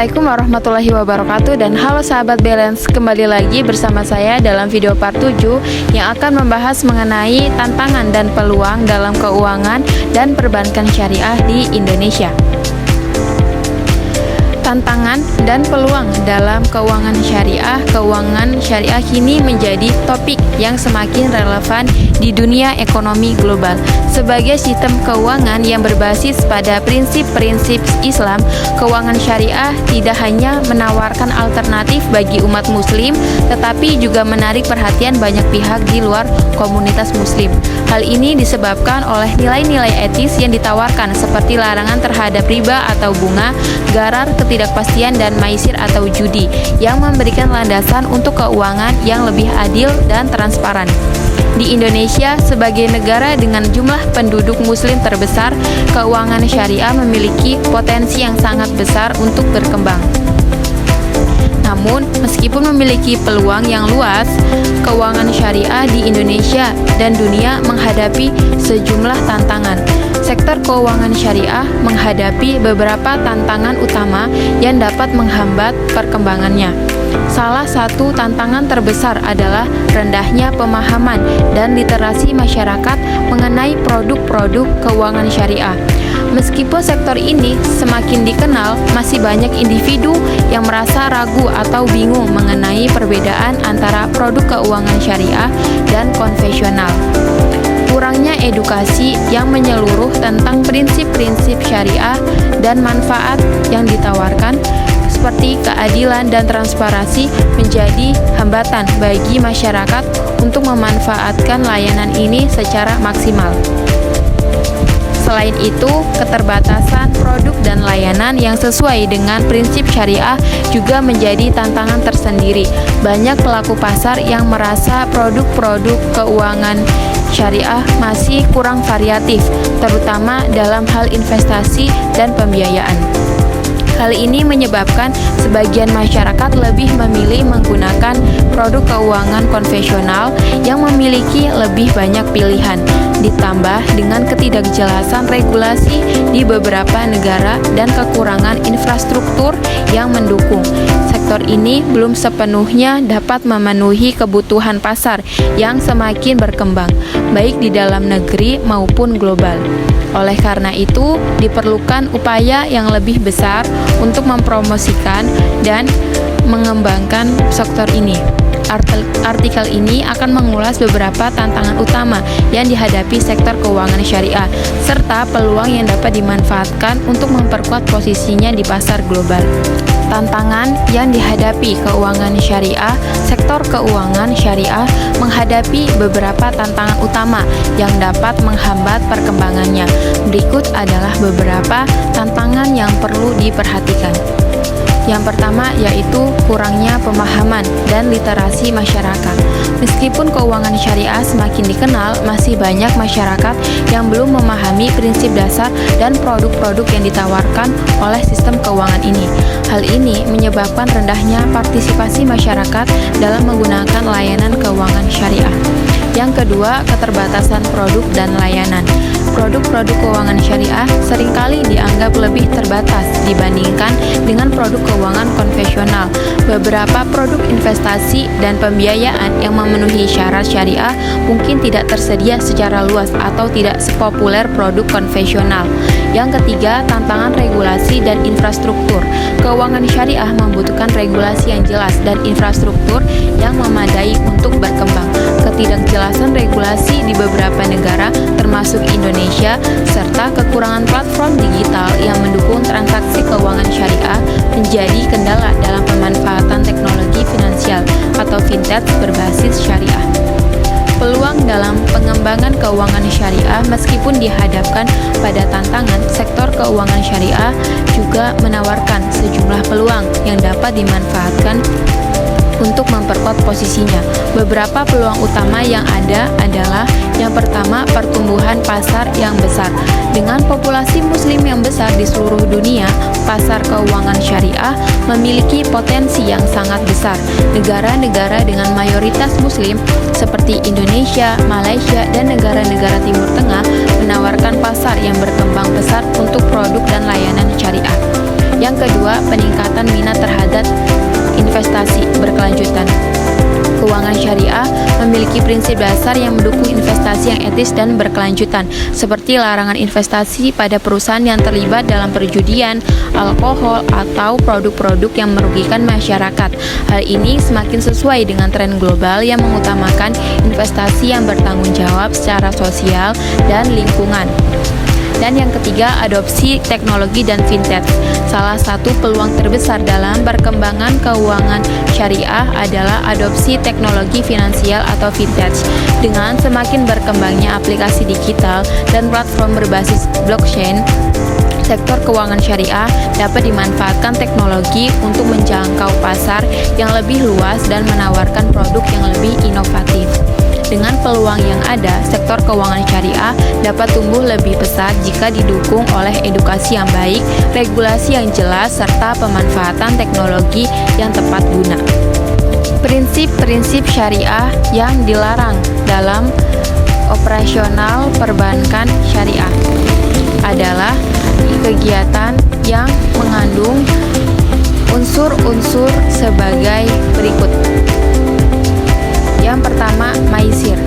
Assalamualaikum warahmatullahi wabarakatuh. Dan halo sahabat balance, kembali lagi bersama saya dalam video part 7 yang akan membahas mengenai tantangan dan peluang dalam keuangan dan perbankan syariah di Indonesia. Tantangan dan peluang dalam keuangan syariah kini menjadi topik yang semakin relevan di dunia ekonomi global. Sebagai sistem keuangan yang berbasis pada prinsip-prinsip Islam, keuangan syariah tidak hanya menawarkan alternatif bagi umat muslim, tetapi juga menarik perhatian banyak pihak di luar komunitas muslim. Hal ini disebabkan oleh nilai-nilai etis yang ditawarkan seperti larangan terhadap riba atau bunga, gharar, ketidakpastian, dan maisir atau judi yang memberikan landasan untuk keuangan yang lebih adil dan transparan. Di Indonesia, sebagai negara dengan jumlah penduduk muslim terbesar, keuangan syariah memiliki potensi yang sangat besar untuk berkembang. Namun, meskipun memiliki peluang yang luas, keuangan syariah di Indonesia dan dunia menghadapi sejumlah tantangan. Sektor keuangan syariah menghadapi beberapa tantangan utama yang dapat menghambat perkembangannya. Salah satu tantangan terbesar adalah rendahnya pemahaman dan literasi masyarakat mengenai produk-produk keuangan syariah. Meskipun sektor ini semakin dikenal, masih banyak individu yang merasa ragu atau bingung mengenai perbedaan antara produk keuangan syariah dan konvensional. Kurangnya edukasi yang menyeluruh tentang prinsip-prinsip syariah dan manfaat yang ditawarkan, seperti keadilan dan transparansi, menjadi hambatan bagi masyarakat untuk memanfaatkan layanan ini secara maksimal. Selain itu, keterbatasan produk dan layanan yang sesuai dengan prinsip syariah juga menjadi tantangan tersendiri. Banyak pelaku pasar yang merasa produk-produk keuangan syariah masih kurang variatif, terutama dalam hal investasi dan pembiayaan. Hal ini menyebabkan sebagian masyarakat lebih memilih menggunakan produk keuangan konvensional yang memiliki lebih banyak pilihan, ditambah dengan ketidakjelasan regulasi di beberapa negara dan kekurangan infrastruktur yang mendukung. Sektor ini belum sepenuhnya dapat memenuhi kebutuhan pasar yang semakin berkembang, baik di dalam negeri maupun global. Oleh karena itu, diperlukan upaya yang lebih besar untuk mempromosikan dan mengembangkan sektor ini. Artikel ini akan mengulas beberapa tantangan utama yang dihadapi sektor keuangan syariah, serta peluang yang dapat dimanfaatkan untuk memperkuat posisinya di pasar global. Tantangan yang dihadapi keuangan syariah. Sektor keuangan syariah menghadapi beberapa tantangan utama yang dapat menghambat perkembangannya. Berikut adalah beberapa tantangan yang perlu diperhatikan. Yang pertama yaitu kurangnya pemahaman dan literasi masyarakat. Meskipun keuangan syariah semakin dikenal, masih banyak masyarakat yang belum memahami prinsip dasar dan produk-produk yang ditawarkan oleh sistem keuangan ini. Hal ini menyebabkan rendahnya partisipasi masyarakat dalam menggunakan layanan keuangan syariah. Yang kedua, keterbatasan produk dan layanan. Produk-produk keuangan syariah seringkali dianggap lebih terbatas dibandingkan dengan produk keuangan konvensional. Beberapa produk investasi dan pembiayaan yang memenuhi syarat syariah mungkin tidak tersedia secara luas atau tidak sepopuler produk konvensional. Yang ketiga, tantangan regulasi dan infrastruktur. Keuangan syariah membutuhkan regulasi yang jelas dan infrastruktur yang memadai untuk berkembang. Ketidakjelasan regulasi di beberapa negara, termasuk Indonesia, serta kekurangan platform digital yang mendukung transaksi keuangan syariah menjadi kendala dalam pemanfaatan teknologi finansial atau fintech berbasis syariah. Peluang dalam pengembangan keuangan syariah. Meskipun dihadapkan pada tantangan, sektor keuangan syariah juga menawarkan sejumlah peluang yang dapat dimanfaatkan untuk memperkuat posisinya. Beberapa peluang utama yang ada adalah yang pertama, pertumbuhan pasar yang besar. Dengan populasi muslim yang besar di seluruh dunia, pasar keuangan syariah memiliki potensi yang sangat besar. Negara-negara dengan mayoritas muslim seperti Indonesia, Malaysia, dan negara-negara Timur Tengah menawarkan pasar yang berkembang pesat untuk produk dan layanan syariah. Yang kedua, peningkatan minat terhadap investasi berkelanjutan. Keuangan syariah memiliki prinsip dasar yang mendukung investasi yang etis dan berkelanjutan, seperti larangan investasi pada perusahaan yang terlibat dalam perjudian, alkohol, atau produk-produk yang merugikan masyarakat. Hal ini semakin sesuai dengan tren global yang mengutamakan investasi yang bertanggung jawab secara sosial dan lingkungan. Dan yang ketiga, adopsi teknologi dan fintech. Salah satu peluang terbesar dalam perkembangan keuangan syariah adalah adopsi teknologi finansial atau fintech. Dengan semakin berkembangnya aplikasi digital dan platform berbasis blockchain, sektor keuangan syariah dapat dimanfaatkan teknologi untuk menjangkau pasar yang lebih luas dan menawarkan produk yang lebih inovatif. Dengan peluang yang ada, sektor keuangan syariah dapat tumbuh lebih besar jika didukung oleh edukasi yang baik, regulasi yang jelas, serta pemanfaatan teknologi yang tepat guna. Prinsip-prinsip syariah yang dilarang dalam operasional perbankan syariah adalah kegiatan yang mengandung unsur-unsur sebagai berikut. Yang pertama, maisir.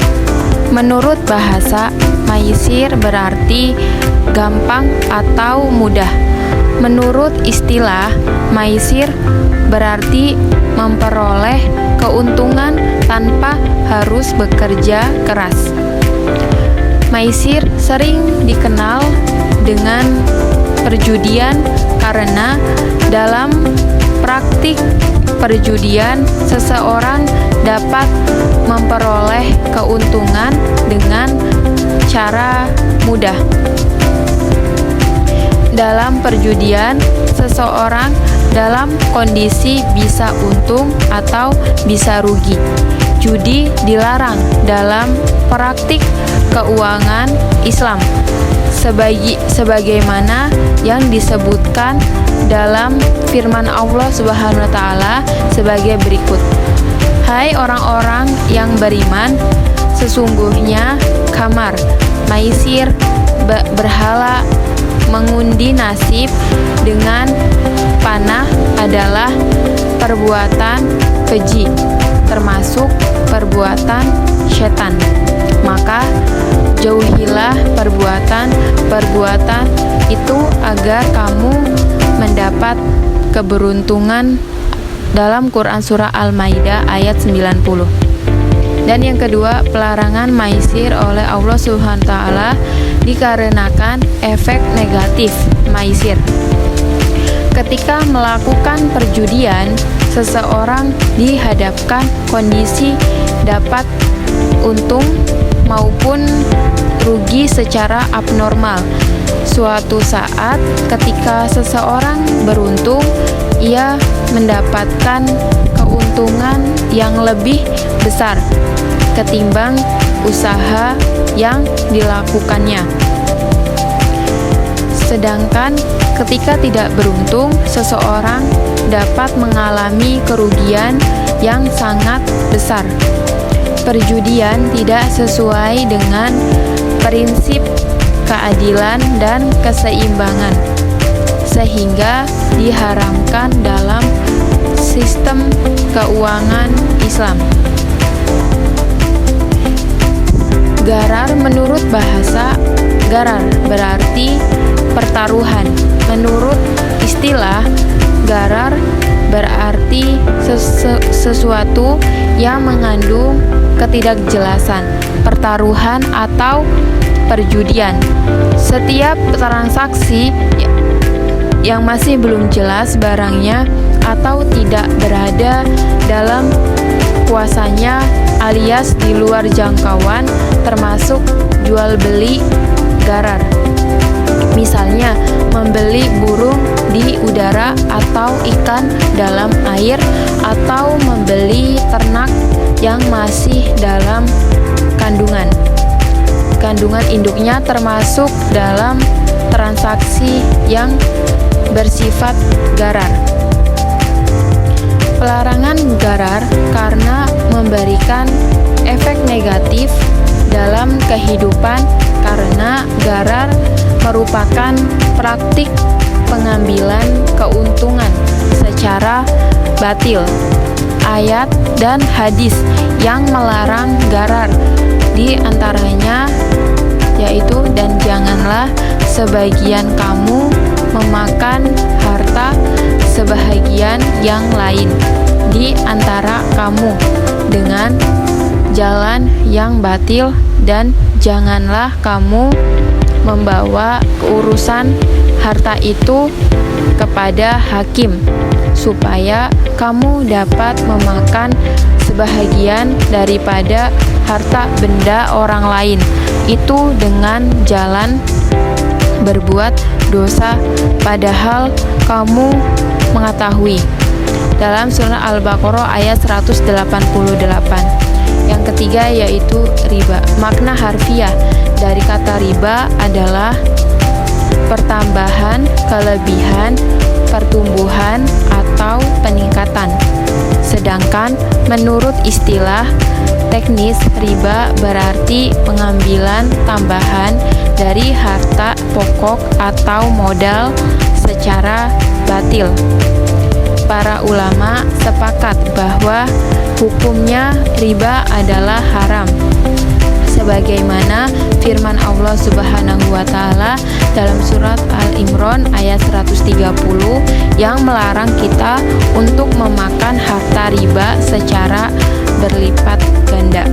Menurut bahasa, maisir berarti gampang atau mudah. Menurut istilah, maisir berarti memperoleh keuntungan tanpa harus bekerja keras. Maisir sering dikenal dengan perjudian karena dalam praktik perjudian seseorang dapat memperoleh keuntungan dengan cara mudah. Dalam perjudian, seseorang dalam kondisi bisa untung atau bisa rugi. Judi dilarang dalam praktik keuangan Islam, sebagaimana yang disebutkan dalam firman Allah Subhanahu wa taala sebagai berikut. Hai orang-orang yang beriman, sesungguhnya kamar, maisir, berhala, mengundi nasib dengan panah adalah perbuatan keji, termasuk perbuatan setan. Maka jauhilah perbuatan itu agar kamu mendapat keberuntungan, dalam Quran Surah Al-Maidah ayat 90. Dan yang kedua, pelarangan maisir oleh Allah Subhanahu wa taala dikarenakan efek negatif maisir. Ketika melakukan perjudian, seseorang dihadapkan kondisi dapat untung maupun rugi secara abnormal. Suatu saat ketika seseorang beruntung, ia mendapatkan keuntungan yang lebih besar ketimbang usaha yang dilakukannya. Sedangkan ketika tidak beruntung, seseorang dapat mengalami kerugian yang sangat besar. Perjudian tidak sesuai dengan prinsip keadilan dan keseimbangan, sehingga diharamkan dalam sistem keuangan Islam. Garar. Menurut bahasa, garar berarti pertaruhan. Menurut istilah, garar berarti sesuatu yang mengandung ketidakjelasan, pertaruhan atau perjudian. Setiap transaksi yang masih belum jelas barangnya atau tidak berada dalam kuasanya alias di luar jangkauan termasuk jual beli garar. Misalnya membeli burung di udara atau ikan dalam air, atau membeli ternak yang masih dalam kandungan induknya termasuk dalam transaksi yang bersifat garar. Pelarangan garar karena memberikan efek negatif dalam kehidupan, karena garar merupakan praktik pengambilan keuntungan secara batil. Ayat dan hadis yang melarang gharar, di antaranya yaitu dan janganlah sebagian kamu memakan harta sebahagian yang lain di antara kamu dengan jalan yang batil, dan janganlah kamu membawa urusan harta itu kepada hakim supaya kamu dapat memakan sebahagian daripada harta benda orang lain itu dengan jalan berbuat dosa padahal kamu mengetahui. Dalam surah Al-Baqarah ayat 188. Yang ketiga yaitu riba. Makna harfiah dari kata riba adalah pertambahan, kelebihan, pertumbuhan, atau peningkatan. Sedangkan menurut istilah teknis, riba berarti pengambilan tambahan dari harta pokok atau modal secara batil. Para ulama sepakat bahwa hukumnya riba adalah haram, sebagaimana firman Allah Subhanahu wa taala dalam surat Al-Imran ayat 130 yang melarang kita untuk memakan harta riba secara berlipat ganda.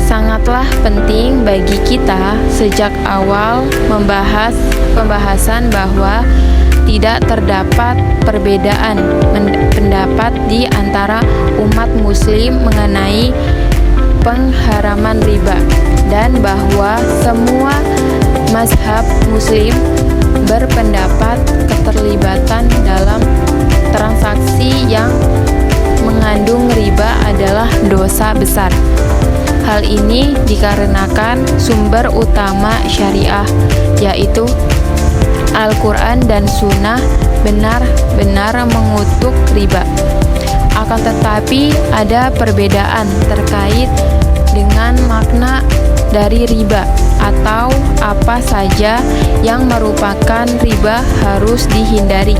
Sangatlah penting bagi kita sejak awal membahas pembahasan bahwa tidak terdapat perbedaan pendapat di antara umat muslim mengenai pengharaman riba, dan bahwa semua mazhab muslim berpendapat keterlibatan dalam transaksi yang mengandung riba adalah dosa besar. Hal ini dikarenakan sumber utama syariah, yaitu Al-Quran dan Sunnah, benar-benar mengutuk riba. Akan tetapi ada perbedaan terkait dengan makna dari riba atau apa saja yang merupakan riba harus dihindari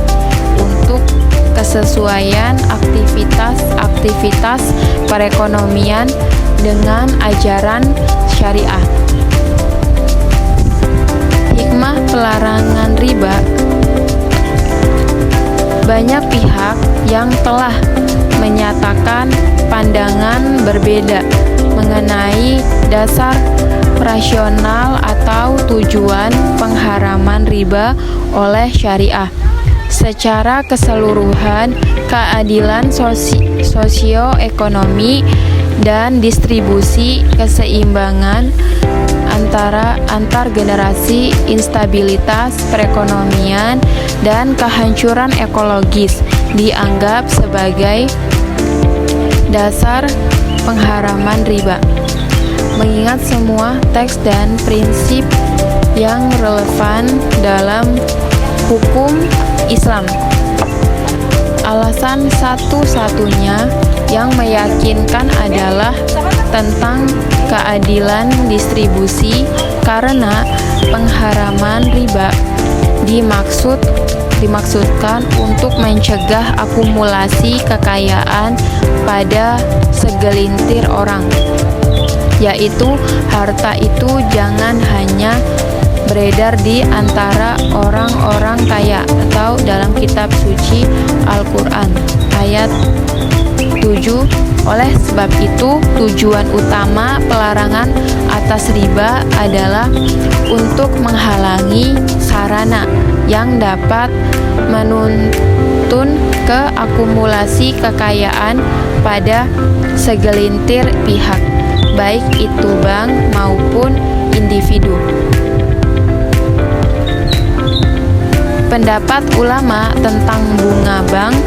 untuk kesesuaian aktivitas perekonomian dengan ajaran syariah. Hikmah pelarangan riba. Banyak pihak yang telah menyatakan pandangan berbeda mengenai dasar rasional atau tujuan pengharaman riba oleh syariah. Secara keseluruhan, keadilan sosioekonomi dan distribusi keseimbangan antar generasi, instabilitas perekonomian, dan kehancuran ekologis dianggap sebagai dasar pengharaman riba. Mengingat semua teks dan prinsip yang relevan dalam hukum Islam, alasan satu-satunya yang meyakinkan adalah tentang keadilan distribusi, karena pengharaman riba dimaksudkan untuk mencegah akumulasi kekayaan pada segelintir orang, yaitu harta itu jangan hanya beredar di antara orang-orang kaya, atau dalam kitab suci Al-Quran ayat 7. Oleh sebab itu, tujuan utama pelarangan atas riba adalah untuk menghalangi sarana yang dapat menuntun ke akumulasi kekayaan pada segelintir pihak, baik itu bank maupun individu. Pendapat ulama tentang bunga bank.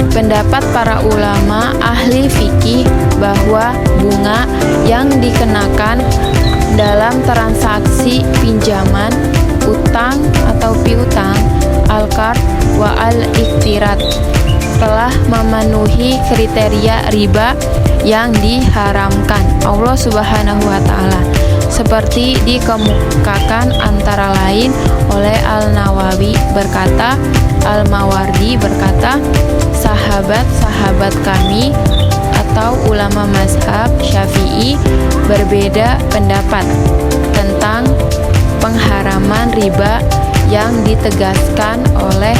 Pendapat para ulama ahli fikih bahwa bunga yang dikenakan dalam transaksi pinjaman, utang atau piutang, al-qard wa al-iqtirat telah memenuhi kriteria riba yang diharamkan Allah Subhanahu wa taala. seperti dikemukakan antara lain oleh Al-Nawawi berkata, Al-Mawardi berkata, sahabat-sahabat kami atau ulama mazhab Syafi'i berbeda pendapat tentang pengharaman riba yang ditegaskan oleh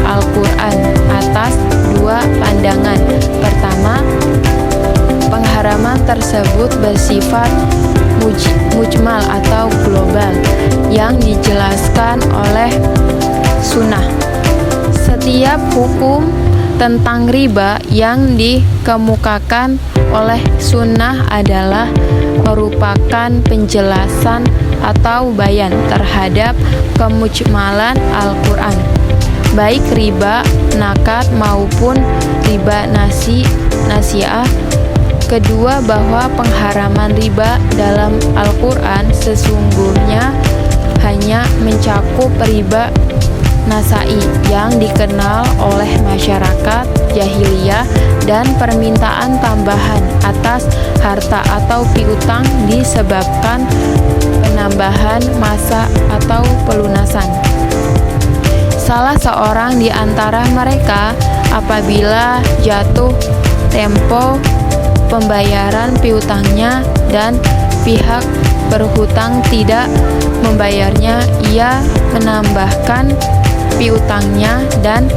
Al-Quran atas dua pandangan. Pertama, pengharaman tersebut bersifat mujmal atau global yang dijelaskan oleh sunnah. Setiap hukum tentang riba yang dikemukakan oleh sunnah adalah merupakan penjelasan atau bayan terhadap kemujmalan Al-Quran, baik riba nakat maupun riba nasi'ah. Kedua, bahwa pengharaman riba dalam Al-Quran sesungguhnya hanya mencakup riba nasai yang dikenal oleh masyarakat jahiliyah dan permintaan tambahan atas harta atau piutang disebabkan penambahan masa atau pelunasan salah seorang di antara mereka apabila jatuh tempo pembayaran piutangnya dan pihak berhutang tidak membayarnya, ia menambahkan piutangnya dan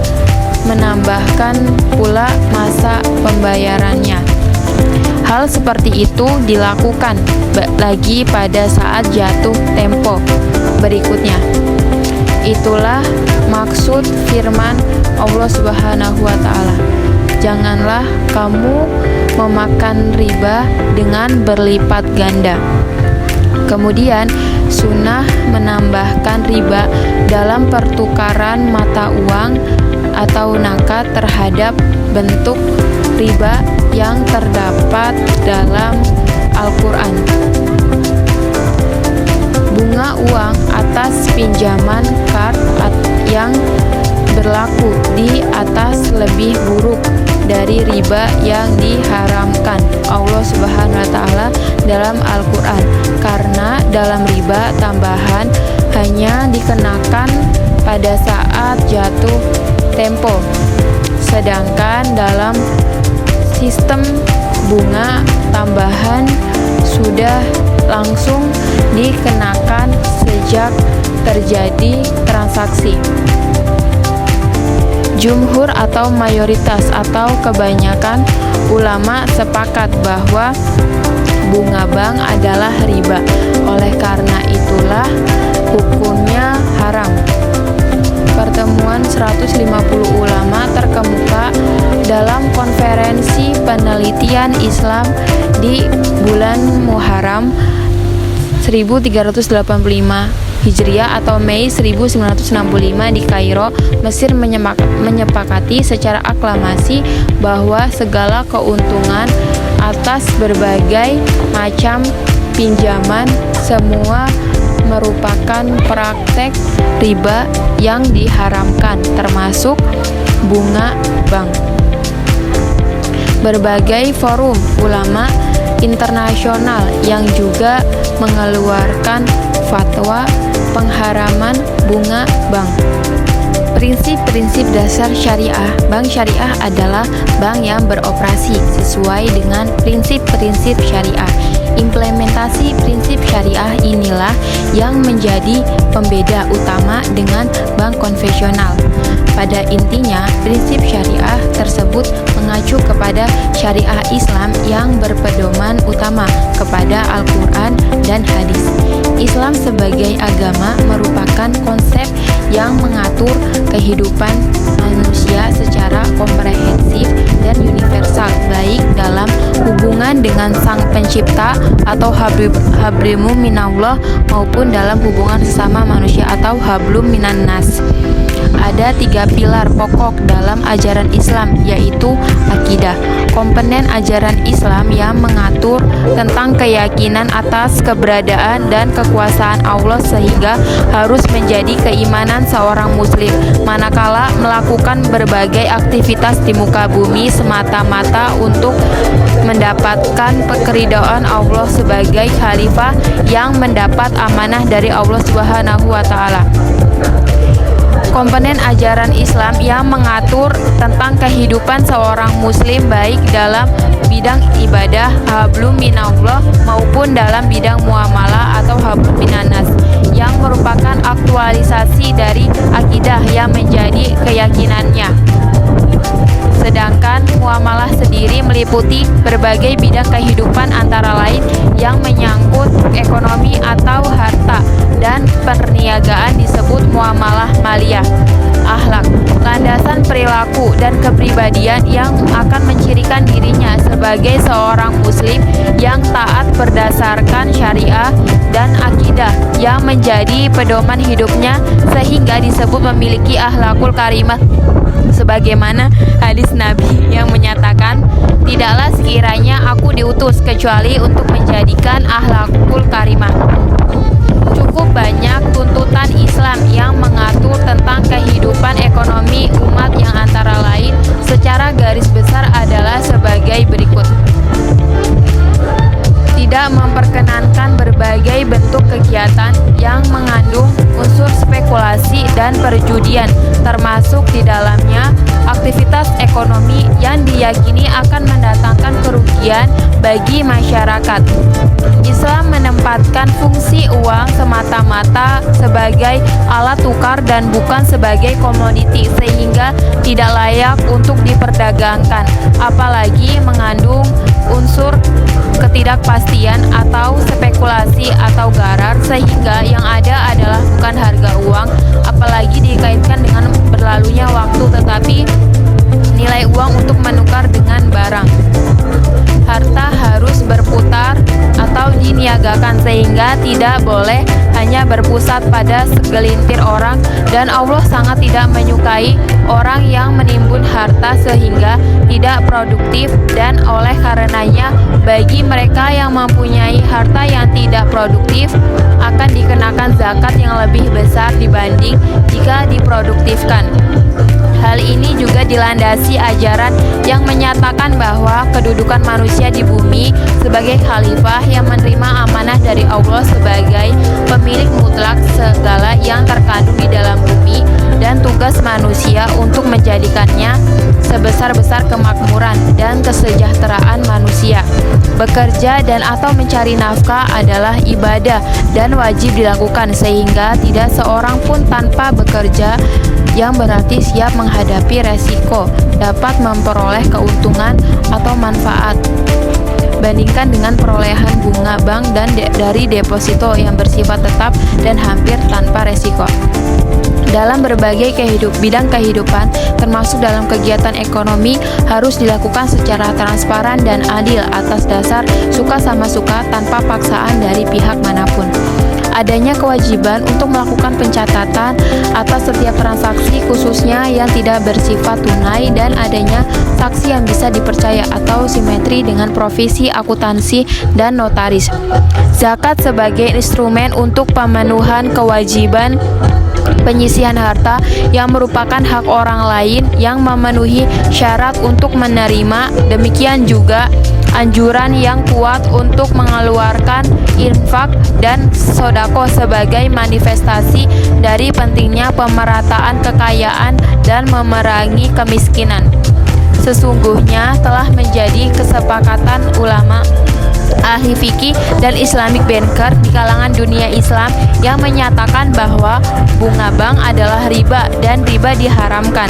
menambahkan pula masa pembayarannya. Hal seperti itu dilakukan lagi pada saat jatuh tempo berikutnya. Itulah maksud firman Allah Subhanahu wa taala. Janganlah kamu memakan riba dengan berlipat ganda. Kemudian sunnah menambahkan riba dalam pertukaran mata uang atau nakat terhadap bentuk riba yang terdapat dalam Al-Quran. Bunga uang atas pinjaman kard yang berlaku di atas lebih buruk dari riba yang diharamkan Allah Subhanahu wa taala dalam Al-Quran, karena dalam riba tambahan hanya dikenakan pada saat jatuh tempo, sedangkan dalam sistem bunga tambahan sudah langsung dikenakan sejak terjadi transaksi. Jumhur atau mayoritas atau kebanyakan ulama sepakat bahwa bunga bank adalah riba. Oleh karena itulah hukumnya haram. Pertemuan 150 ulama terkemuka dalam konferensi penelitian Islam di bulan Muharram 1385 Hijriah atau Mei 1965 di Kairo, Mesir menyepakati secara aklamasi bahwa segala keuntungan atas berbagai macam pinjaman semua merupakan praktek riba yang diharamkan, termasuk bunga bank. Berbagai forum ulama internasional yang juga mengeluarkan fatwa pengharaman bunga bank. Prinsip-prinsip dasar syariah. Bank syariah adalah bank yang beroperasi sesuai dengan prinsip-prinsip syariah. Implementasi prinsip syariah inilah yang menjadi pembeda utama dengan bank konvensional. Pada intinya, prinsip syariah tersebut mengacu kepada syariah Islam yang berpedoman utama kepada Al-Quran dan hadis. Islam sebagai agama merupakan konsep yang mengatur kehidupan manusia secara komprehensif dan universal, baik dalam hubungan dengan Sang Pencipta atau hablimu minallah maupun dalam hubungan sesama manusia atau hablum minan nas. Ada 3 pilar pokok dalam ajaran Islam, yaitu akidah. komponen ajaran Islam yang mengatur tentang keyakinan atas keberadaan dan kekuasaan Allah sehingga harus menjadi keimanan seorang muslim manakala melakukan berbagai aktivitas di muka bumi semata-mata untuk mendapatkan keridhaan Allah sebagai khalifah yang mendapat amanah dari Allah Subhanahu wa taala. Komponen ajaran Islam yang mengatur tentang kehidupan seorang muslim baik dalam bidang ibadah hablum minallah maupun dalam bidang muamalah atau hablum minanas yang merupakan aktualisasi dari akidah yang menjadi keyakinannya. Sedangkan muamalah sendiri meliputi berbagai bidang kehidupan antara lain yang menyangkut ekonomi atau harta dan perniagaan disebut muamalah maliyah. Akhlak, landasan perilaku dan kepribadian yang akan mencirikan dirinya sebagai seorang muslim yang taat berdasarkan syariah dan akidah yang menjadi pedoman hidupnya sehingga disebut memiliki akhlakul karimah sebagaimana hadis Nabi yang menyatakan, tidaklah sekiranya aku diutus kecuali untuk menjadikan akhlakul karimah. Cukup banyak tuntutan Islam yang mengatur tentang kehidupan ekonomi umat yang antara lain secara garis besar adalah sebagai berikut. Tidak memperkenankan berbagai bentuk kegiatan yang mengandung unsur spekulasi dan perjudian, termasuk di dalamnya aktivitas ekonomi yang diyakini akan mendatangkan kerugian bagi masyarakat. Islam menempatkan fungsi uang semata-mata sebagai alat tukar dan bukan sebagai komoditi sehingga tidak layak untuk diperdagangkan, apalagi mengandung unsur ketidakpastian atau spekulasi atau garar sehingga yang ada adalah bukan harga uang apalagi dikaitkan dengan berlalunya waktu tetapi nilai uang untuk menukar dengan barang. Harta harus berputar atau diniagakan sehingga tidak boleh hanya berpusat pada segelintir orang dan Allah sangat tidak menyukai orang yang menimbun harta sehingga tidak produktif dan oleh karenanya bagi mereka yang mempunyai harta yang tidak produktif akan dikenakan zakat yang lebih besar dibanding jika diproduktifkan. Hal ini juga dilandasi ajaran yang menyatakan bahwa kedudukan manusia di bumi sebagai khalifah yang menerima amanah dari Allah sebagai pemilik mutlak segala yang terkandung di dalam bumi dan tugas manusia untuk menjadikannya sebesar-besar kemakmuran dan kesejahteraan manusia. Bekerja dan atau mencari nafkah adalah ibadah dan wajib dilakukan sehingga tidak seorang pun tanpa bekerja yang berarti siap menghadapi resiko dapat memperoleh keuntungan atau manfaat bandingkan dengan perolehan bunga bank dan dari deposito yang bersifat tetap dan hampir tanpa resiko. Dalam berbagai bidang kehidupan, termasuk dalam kegiatan ekonomi, harus dilakukan secara transparan dan adil atas dasar suka sama suka tanpa paksaan dari pihak manapun. Adanya kewajiban untuk melakukan pencatatan atas setiap transaksi khususnya yang tidak bersifat tunai dan adanya saksi yang bisa dipercaya atau simetri dengan profesi akuntansi dan notaris. Zakat sebagai instrumen untuk pemenuhan kewajiban penyisihan harta yang merupakan hak orang lain yang memenuhi syarat untuk menerima. Demikian juga anjuran yang kuat untuk mengeluarkan infak dan sodako sebagai manifestasi dari pentingnya pemerataan kekayaan dan memerangi kemiskinan. Sesungguhnya telah menjadi kesepakatan ulama, ahli fikih dan Islamic banker di kalangan dunia Islam yang menyatakan bahwa bunga bank adalah riba dan riba diharamkan.